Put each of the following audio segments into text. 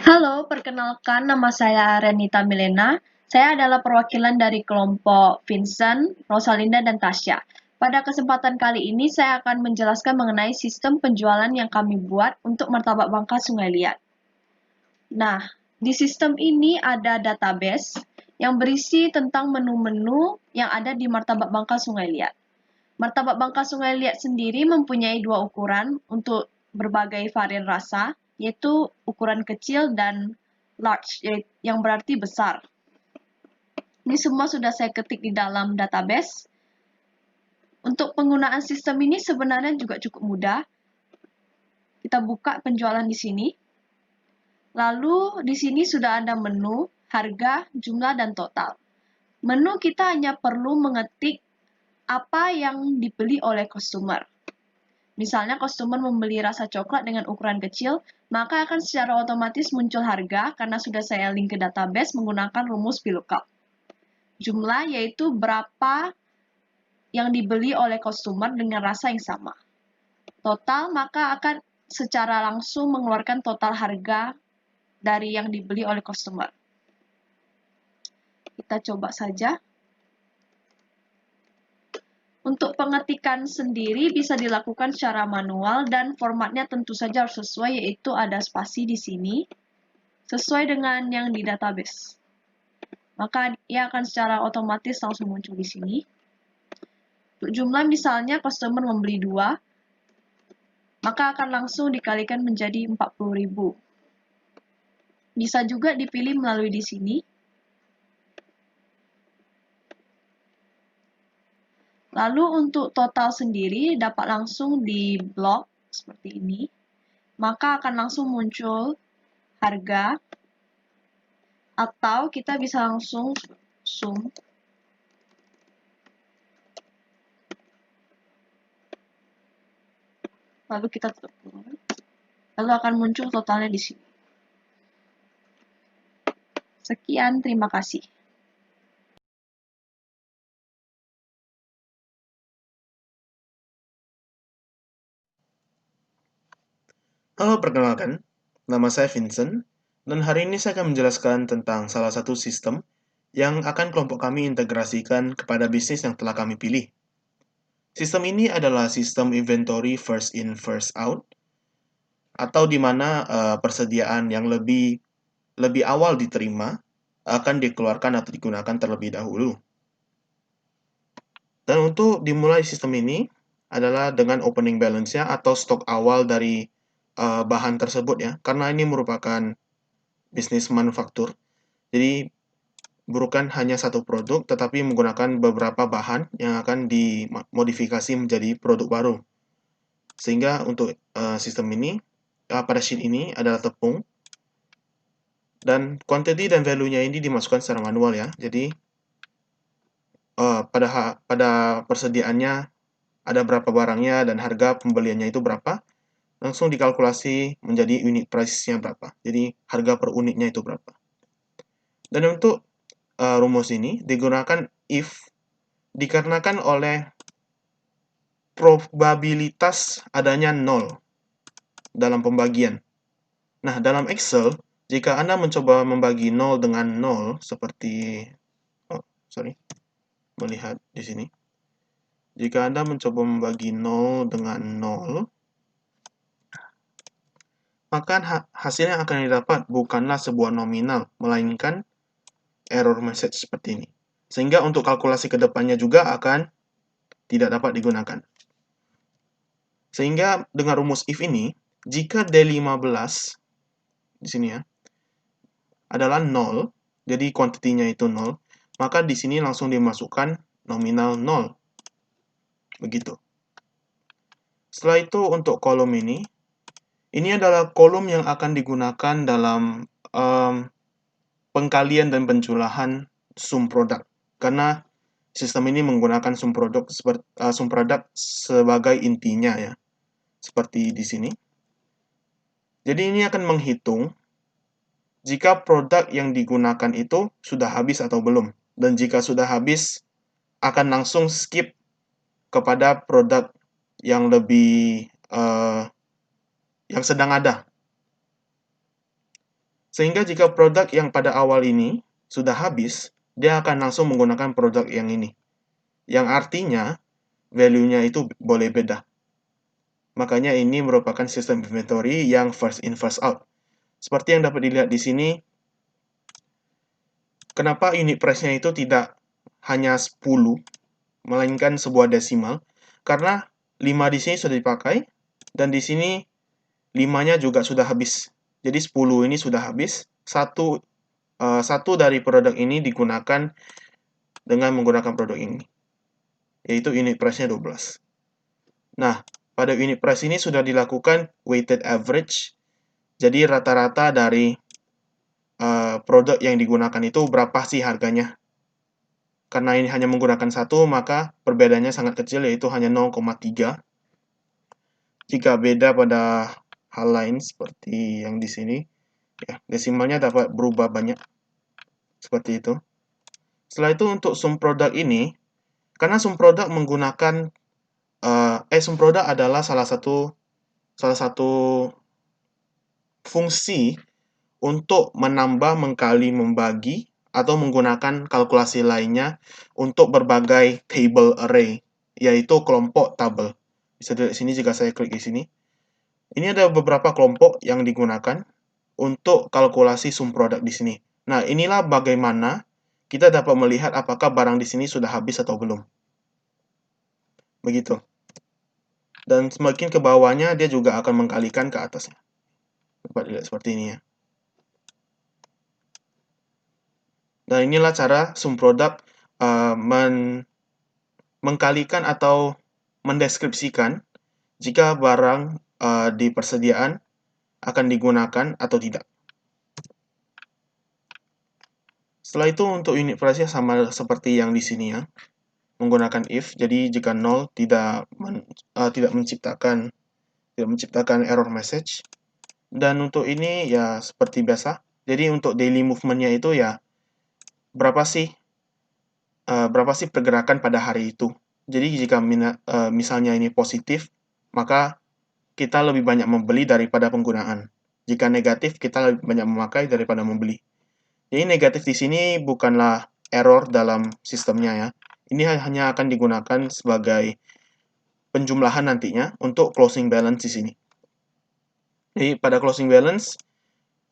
Halo, perkenalkan nama saya Renita Milena. Saya adalah perwakilan dari kelompok Vincent, Rosalinda, dan Tasya. Pada kesempatan kali ini saya akan menjelaskan mengenai sistem penjualan yang kami buat untuk martabak Bangka Sungai Liat. Nah, di sistem ini ada database yang berisi tentang menu-menu yang ada di martabak Bangka Sungai Liat. Martabak Bangka Sungai Liat sendiri mempunyai dua ukuran untuk berbagai varian rasa, yaitu ukuran kecil dan large, yang berarti besar. Ini semua sudah saya ketik di dalam database. Untuk penggunaan sistem ini sebenarnya juga cukup mudah. Kita buka penjualan di sini. Lalu di sini sudah ada menu, harga, jumlah, dan total. Menu kita hanya perlu mengetik apa yang dibeli oleh customer. Misalnya customer membeli rasa coklat dengan ukuran kecil, maka akan secara otomatis muncul harga karena sudah saya link ke database menggunakan rumus VLOOKUP. Jumlah yaitu berapa yang dibeli oleh customer dengan rasa yang sama. Total maka akan secara langsung mengeluarkan total harga dari yang dibeli oleh customer. Kita coba saja. Untuk pengetikan sendiri bisa dilakukan secara manual dan formatnya tentu saja harus sesuai, yaitu ada spasi di sini sesuai dengan yang di database. Maka ia akan secara otomatis langsung muncul di sini. Untuk jumlah misalnya customer membeli 2, maka akan langsung dikalikan menjadi 40.000. Bisa juga dipilih melalui di sini. Lalu untuk total sendiri dapat langsung di blok seperti ini. Maka akan langsung muncul harga, atau kita bisa langsung zoom. Lalu kita tutup. Lalu akan muncul totalnya di sini. Sekian, terima kasih. Halo, perkenalkan. Nama saya Vincent, dan hari ini saya akan menjelaskan tentang salah satu sistem yang akan kelompok kami integrasikan kepada bisnis yang telah kami pilih. Sistem ini adalah sistem inventory first in, first out, atau di mana persediaan yang lebih awal diterima akan dikeluarkan atau digunakan terlebih dahulu. Dan untuk dimulai sistem ini adalah dengan opening balance-nya atau stok awal dari bahan tersebut ya, karena ini merupakan bisnis manufaktur. Jadi bukan hanya satu produk, tetapi menggunakan beberapa bahan yang akan dimodifikasi menjadi produk baru. Sehingga untuk sistem ini, pada sheet ini adalah tepung, dan quantity dan value-nya ini dimasukkan secara manual ya. Jadi pada persediaannya ada berapa barangnya dan harga pembeliannya itu berapa, langsung dikalkulasi menjadi unit price-nya berapa. Jadi harga per unitnya itu berapa. Dan untuk rumus ini digunakan if dikarenakan oleh probabilitas adanya 0 dalam pembagian. Nah, dalam Excel, jika Anda mencoba membagi 0 dengan 0, seperti, melihat di sini. Jika Anda mencoba membagi 0 dengan 0, maka hasilnya akan didapat bukanlah sebuah nominal, melainkan error message seperti ini. Sehingga untuk kalkulasi ke depannya juga akan tidak dapat digunakan. Sehingga dengan rumus if ini, jika D15 di sini ya adalah 0, jadi kuantitinya itu 0, maka di sini langsung dimasukkan nominal 0. Begitu. Setelah itu untuk kolom ini adalah kolom yang akan digunakan dalam pengkalian dan penjumlahan sum produk. Karena sistem ini menggunakan sum produk sebagai intinya ya. Seperti di sini. Jadi ini akan menghitung jika produk yang digunakan itu sudah habis atau belum. Dan jika sudah habis, akan langsung skip kepada produk yang lebih yang sedang ada. Sehingga jika produk yang pada awal ini sudah habis, dia akan langsung menggunakan produk yang ini. Yang artinya, value-nya itu boleh beda. Makanya ini merupakan sistem inventory yang first in, first out. Seperti yang dapat dilihat di sini, kenapa unit price-nya itu tidak hanya 10, melainkan sebuah desimal? Karena 5 di sini sudah dipakai, dan di sini 5-nya juga sudah habis. Jadi 10 ini sudah habis, satu dari produk ini digunakan dengan menggunakan produk ini, yaitu unit price-nya 12. Nah, pada unit price ini sudah dilakukan weighted average, jadi rata-rata dari produk yang digunakan itu berapa sih harganya. Karena ini hanya menggunakan satu, maka perbedaannya sangat kecil, yaitu hanya 0,3. Jika beda pada hal lain seperti yang di sini, ya, desimalnya dapat berubah banyak. Seperti itu. Setelah itu untuk sum produk ini, karena sum produk menggunakan sum produk adalah salah satu fungsi untuk menambah, mengkali, membagi, atau menggunakan kalkulasi lainnya untuk berbagai table array, yaitu kelompok tabel. Bisa dilihat di sini jika saya klik di sini. Ini ada beberapa kelompok yang digunakan untuk kalkulasi sum produk di sini. Nah, inilah bagaimana kita dapat melihat apakah barang di sini sudah habis atau belum. Begitu. Dan semakin ke bawahnya, dia juga akan mengkalikan ke atasnya. Dapat dilihat seperti ini ya. Dan inilah cara sum produk mengkalikan atau mendeskripsikan jika barang di persediaan akan digunakan atau tidak. Setelah itu untuk unit price-nya sama seperti yang di sini ya, menggunakan if. Jadi jika 0 tidak menciptakan error message. Dan untuk ini ya seperti biasa. Jadi untuk daily movement-nya itu ya berapa sih pergerakan pada hari itu. Jadi jika misalnya ini positif, maka kita lebih banyak membeli daripada penggunaan. Jika negatif, kita lebih banyak memakai daripada membeli. Jadi negatif di sini bukanlah error dalam sistemnya ya. Ini hanya akan digunakan sebagai penjumlahan nantinya untuk closing balance di sini. Jadi pada closing balance,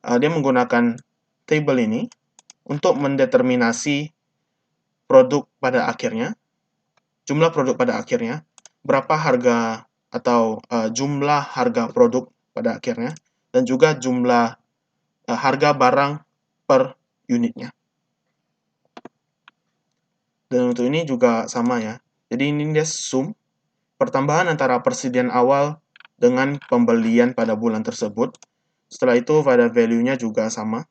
dia menggunakan table ini untuk mendeterminasi produk pada akhirnya, jumlah produk pada akhirnya, berapa harga atau jumlah harga produk pada akhirnya, dan juga jumlah harga barang per unitnya. Dan untuk ini juga sama ya. Jadi ini dia sum, pertambahan antara persediaan awal dengan pembelian pada bulan tersebut. Setelah itu pada value-nya juga sama.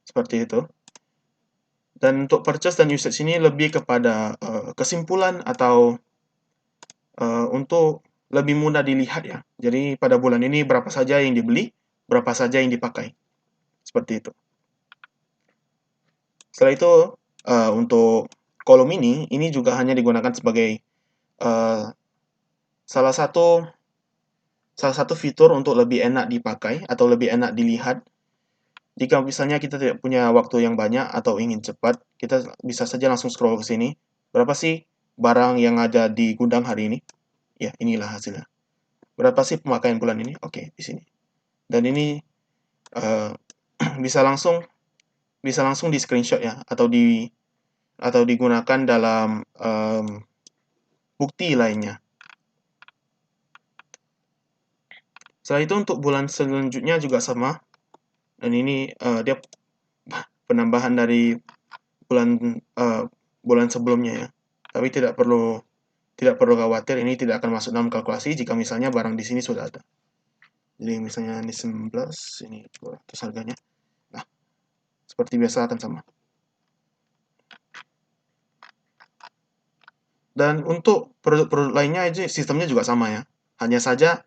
Seperti itu. Dan untuk purchase dan usage ini lebih kepada kesimpulan atau untuk lebih mudah dilihat ya. Jadi pada bulan ini berapa saja yang dibeli, berapa saja yang dipakai. Seperti itu. Setelah itu untuk kolom ini juga hanya digunakan sebagai salah satu fitur untuk lebih enak dipakai atau lebih enak dilihat. Jika misalnya kita tidak punya waktu yang banyak atau ingin cepat, kita bisa saja langsung scroll ke sini. Berapa sih barang yang ada di gudang hari ini? Ya, inilah hasilnya. Berapa sih pemakaian bulan ini? Oke, di sini. Dan ini bisa langsung di screenshot ya, atau digunakan dalam bukti lainnya. Setelah itu untuk bulan selanjutnya juga sama. Dan ini dia penambahan dari bulan sebelumnya ya. Tapi tidak perlu khawatir, ini tidak akan masuk dalam kalkulasi jika misalnya barang di sini sudah ada. Jadi misalnya ini 19, ini 200 harganya. Nah, seperti biasa akan sama. Dan untuk produk-produk lainnya itu sistemnya juga sama ya. Hanya saja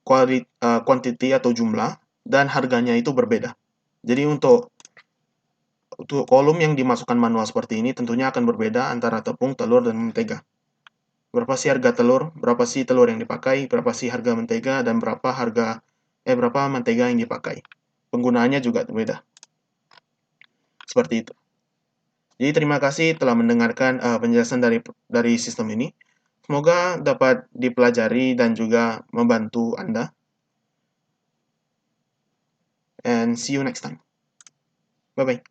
quantity atau jumlah dan harganya itu berbeda. Jadi untuk kolom yang dimasukkan manual seperti ini tentunya akan berbeda antara tepung, telur, dan mentega. Berapa sih harga telur, berapa sih telur yang dipakai, berapa sih harga mentega, dan berapa mentega yang dipakai. penggunaannya juga beda. Seperti itu. Jadi terima kasih telah mendengarkan penjelasan dari sistem ini. Semoga dapat dipelajari dan juga membantu Anda. And see you next time. Bye-bye.